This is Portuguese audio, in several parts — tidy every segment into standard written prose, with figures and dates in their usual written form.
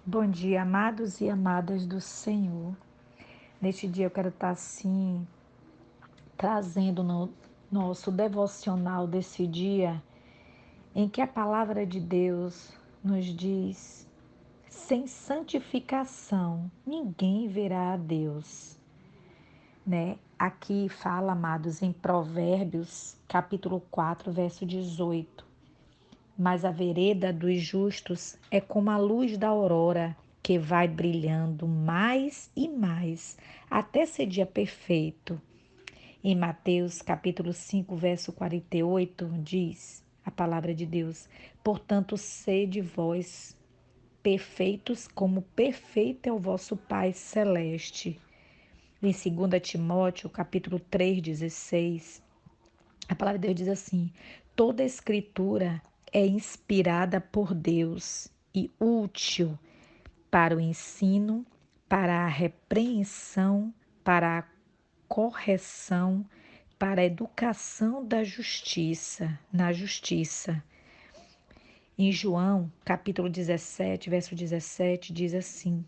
Bom dia, amados e amadas do Senhor. Neste dia eu quero estar assim, trazendo no nosso devocional desse dia, em que a palavra de Deus nos diz: sem santificação ninguém verá a Deus, né? Aqui fala, amados, em Provérbios, capítulo 4, verso 18. Mas a vereda dos justos é como a luz da aurora, que vai brilhando mais e mais, até ser dia perfeito. Em Mateus capítulo 5, verso 48, diz a palavra de Deus: portanto, sede vós perfeitos, como perfeito é o vosso Pai celeste. Em 2 Timóteo capítulo 3:16, a palavra de Deus diz assim: toda a escritura é inspirada por Deus e útil para o ensino, para a repreensão, para a correção, para a educação da justiça, na justiça. Em João, capítulo 17, verso 17, diz assim: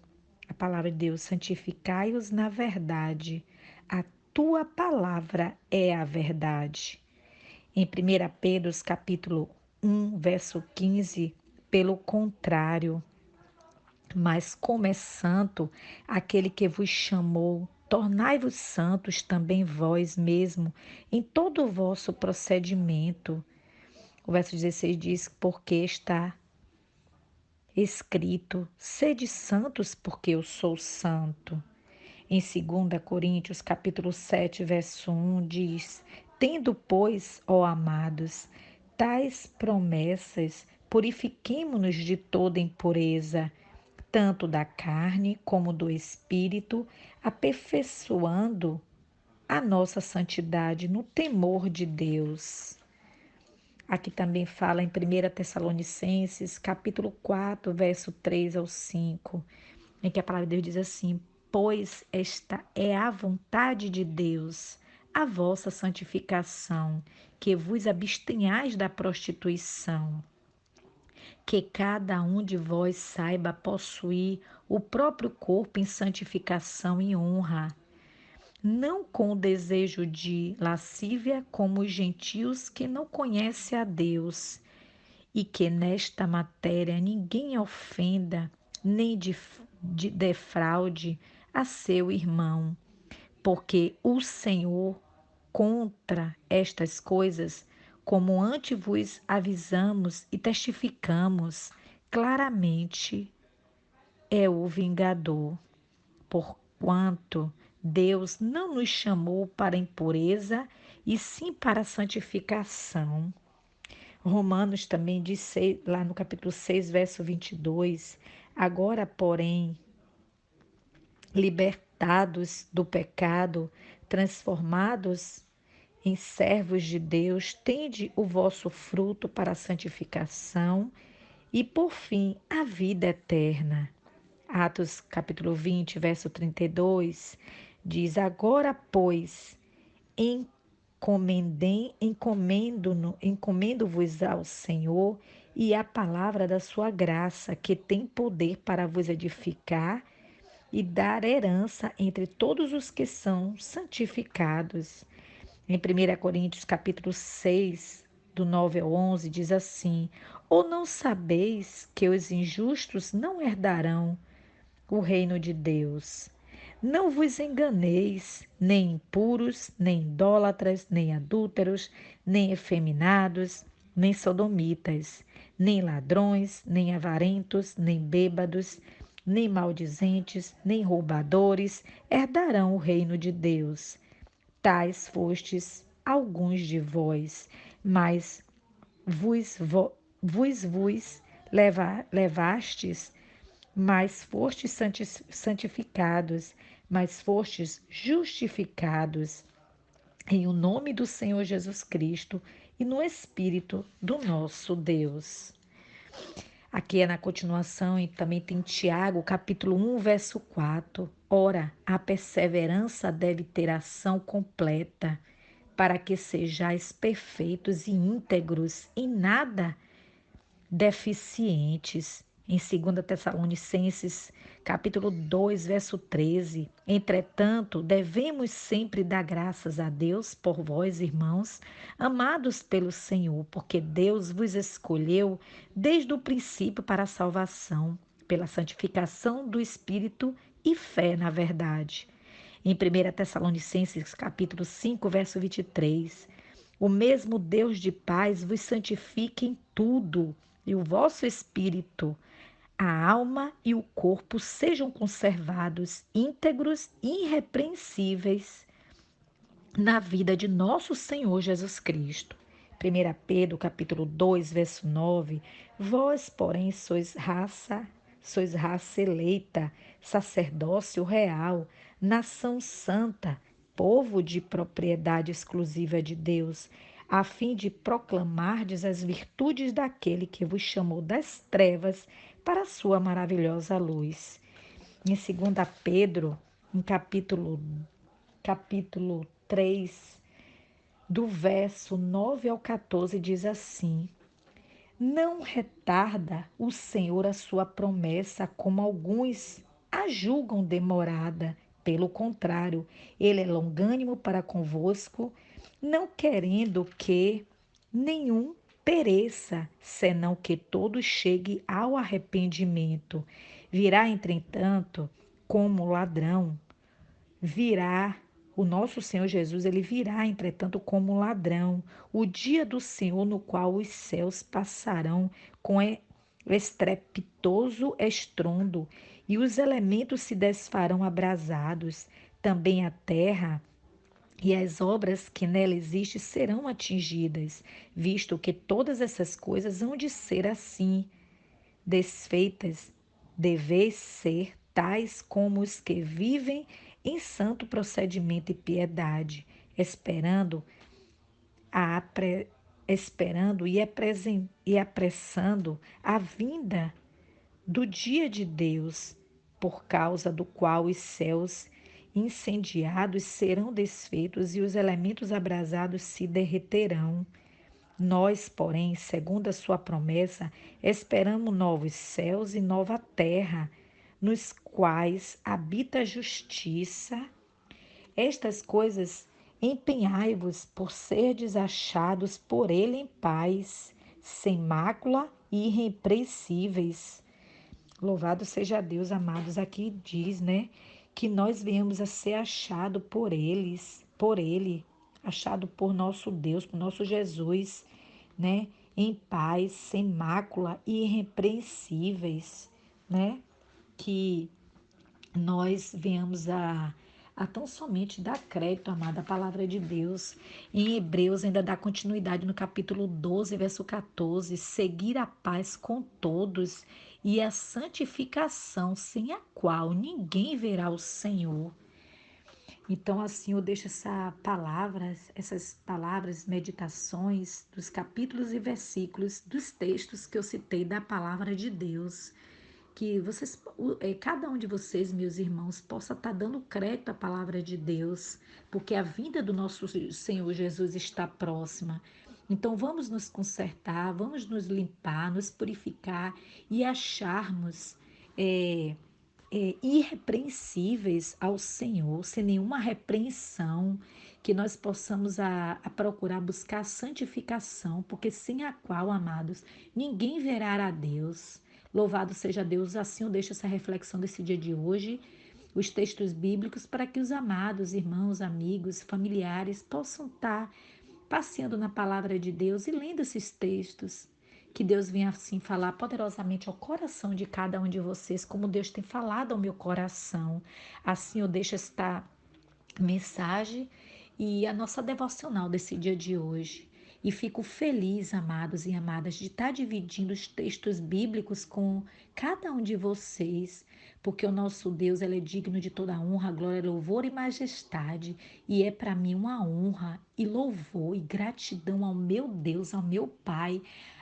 a palavra de Deus: santificai-os na verdade, a tua palavra é a verdade. Em 1 Pedro, capítulo 1, verso 15, pelo contrário, mas como é santo aquele que vos chamou, tornai-vos santos também vós mesmo em todo o vosso procedimento. O verso 16 diz: porque está escrito, sede santos porque eu sou santo. Em 2 Coríntios, capítulo 7, verso 1, diz: tendo, pois, ó amados, tais promessas, purifiquemo-nos de toda impureza, tanto da carne como do espírito, aperfeiçoando a nossa santidade no temor de Deus. Aqui também fala em 1 Tessalonicenses, capítulo 4, verso 3 ao 5, em que a palavra de Deus diz assim: pois esta é a vontade de Deus, a vossa santificação, que vos abstenhais da prostituição, que cada um de vós saiba possuir o próprio corpo em santificação e honra, não com o desejo de lascívia como os gentios que não conhecem a Deus, e que nesta matéria ninguém ofenda nem defraude a seu irmão, porque o Senhor contra estas coisas, como antes vos avisamos e testificamos claramente, é o vingador, porquanto Deus não nos chamou para a impureza, e sim para a santificação. Romanos também diz lá no capítulo 6, verso 22, agora, porém, libertados do pecado, transformados em servos de Deus, tende o vosso fruto para a santificação e, por fim, a vida eterna. Atos capítulo 20, verso 32, diz: agora, pois, encomendo-vos ao Senhor e à palavra da sua graça, que tem poder para vos edificar e dar herança entre todos os que são santificados. Em 1 Coríntios capítulo 6, do 9 ao 11, diz assim: ou não sabeis que os injustos não herdarão o reino de Deus? Não vos enganeis, nem impuros, nem idólatras, nem adúlteros, nem efeminados, nem sodomitas, nem ladrões, nem avarentos, nem bêbados, nem maldizentes, nem roubadores herdarão o reino de Deus. Tais fostes alguns de vós, mas vos levastes, mas fostes santificados, mas fostes justificados em o nome do Senhor Jesus Cristo e no Espírito do nosso Deus. Aqui é na continuação e também tem Tiago, capítulo 1, verso 4. Ora, a perseverança deve ter ação completa, para que sejais perfeitos e íntegros, em nada deficientes. Em 2 Tessalonicenses, capítulo 2, verso 13. Entretanto, devemos sempre dar graças a Deus por vós, irmãos, amados pelo Senhor, porque Deus vos escolheu desde o princípio para a salvação, pela santificação do Espírito e fé na verdade. Em 1 Tessalonicenses, capítulo 5, verso 23. O mesmo Deus de paz vos santifique em tudo, e o vosso espírito, a alma e o corpo sejam conservados íntegros e irrepreensíveis na vida de nosso Senhor Jesus Cristo. 1 Pedro, capítulo 2, verso 9. Vós, porém, sois raça eleita, sacerdócio real, nação santa, povo de propriedade exclusiva de Deus, a fim de proclamardes as virtudes daquele que vos chamou das trevas para a sua maravilhosa luz. Em 2 Pedro, em capítulo 3, do verso 9 ao 14, diz assim: Não retarda o Senhor a sua promessa, como alguns a julgam demorada. Pelo contrário, ele é longânimo para convosco, não querendo que nenhum pereça, senão que todos cheguem ao arrependimento. Virá, entretanto, como ladrão, virá o nosso Senhor Jesus, ele virá, entretanto, como ladrão, o dia do Senhor no qual os céus passarão com estrepitoso estrondo e os elementos se desfarão abrasados. Também a terra e as obras que nela existem serão atingidas, visto que todas essas coisas hão de ser assim, desfeitas. Deveis ser tais como os que vivem em santo procedimento e piedade, esperando a apre, esperando e apressando a vinda do dia de Deus, por causa do qual os céus incendiados serão desfeitos e os elementos abrasados se derreterão. Nós, porém, segundo a sua promessa, esperamos novos céus e nova terra, nos quais habita a justiça. Estas coisas empenhai-vos por serdes achados por ele em paz, sem mácula e irrepreensíveis. Louvado seja Deus, amados. Aqui diz, né, que nós viemos a ser achado por ele, achado por nosso Deus, por nosso Jesus, né, em paz, sem mácula e irrepreensíveis, né, que nós venhamos a tão somente dar crédito, amada, à palavra de Deus. Em Hebreus ainda dá continuidade no capítulo 12, verso 14, seguir a paz com todos e a santificação, sem a qual ninguém verá o Senhor. Então, assim, eu deixo essas palavras, meditações dos capítulos e versículos dos textos que eu citei da palavra de Deus, que vocês, cada um de vocês, meus irmãos, possa estar dando crédito à palavra de Deus, porque a vinda do nosso Senhor Jesus está próxima. Então vamos nos consertar, vamos nos limpar, nos purificar e acharmos irrepreensíveis ao Senhor, sem nenhuma repreensão, que nós possamos a procurar buscar a santificação, porque sem a qual, amados, ninguém verá a Deus. Louvado seja Deus, assim eu deixo essa reflexão desse dia de hoje, os textos bíblicos, para que os amados irmãos, amigos, familiares possam estar passeando na palavra de Deus e lendo esses textos. Que Deus venha assim falar poderosamente ao coração de cada um de vocês, como Deus tem falado ao meu coração. Assim eu deixo esta mensagem e a nossa devocional desse dia de hoje. E fico feliz, amados e amadas, de estar dividindo os textos bíblicos com cada um de vocês, porque o nosso Deus, ele é digno de toda honra, glória, louvor e majestade. E é para mim uma honra e louvor e gratidão ao meu Deus, ao meu Pai,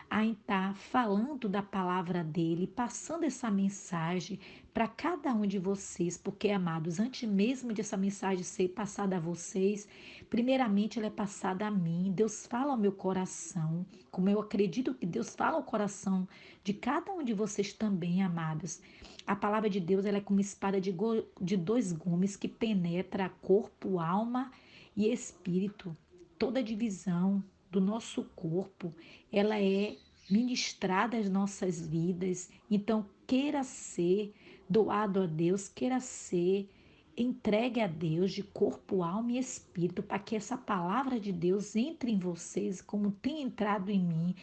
a estar falando da palavra dele, passando essa mensagem para cada um de vocês, porque, amados, antes mesmo de essa mensagem ser passada a vocês, primeiramente ela é passada a mim. Deus fala ao meu coração, como eu acredito que Deus fala ao coração de cada um de vocês também, amados. A palavra de Deus ela é como espada de dois gumes que penetra corpo, alma e espírito. Toda divisão do nosso corpo, ela é ministrada às nossas vidas. Então, queira ser doado a Deus, queira ser entregue a Deus de corpo, alma e espírito, para que essa palavra de Deus entre em vocês, como tem entrado em mim,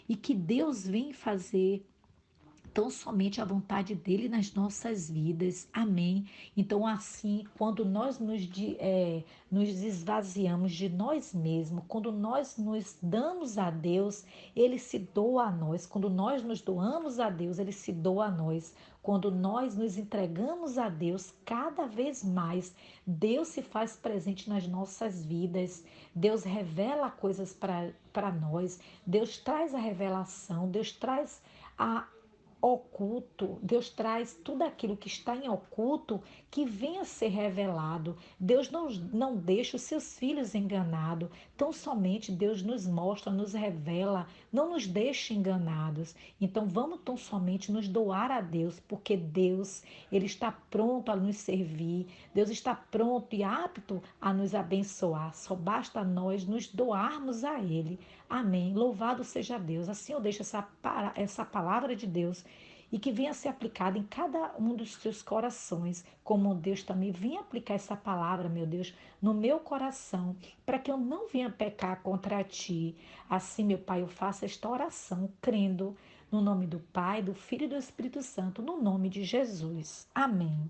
e que Deus vem fazer tão somente a vontade dele nas nossas vidas. Amém. Então, assim, quando nós nos esvaziamos de nós mesmos, quando nós nos damos a Deus, ele se doa a nós. Quando nós nos doamos a Deus, ele se doa a nós. Quando nós nos entregamos a Deus, cada vez mais, Deus se faz presente nas nossas vidas. Deus revela coisas para nós. Deus traz a revelação. Deus traz a oculto. Deus traz tudo aquilo que está em oculto que venha a ser revelado. Deus não deixa os seus filhos enganados. Tão somente Deus nos mostra, nos revela, não nos deixa enganados. Então vamos tão somente nos doar a Deus, porque Deus, ele está pronto a nos servir. Deus está pronto e apto a nos abençoar. Só basta nós nos doarmos a ele. Amém. Louvado seja Deus. Assim eu deixo essa palavra de Deus e que venha ser aplicada em cada um dos seus corações, como Deus também venha aplicar essa palavra, meu Deus, no meu coração, para que eu não venha pecar contra ti. Assim, meu Pai, eu faço esta oração crendo no nome do Pai, do Filho e do Espírito Santo, no nome de Jesus. Amém.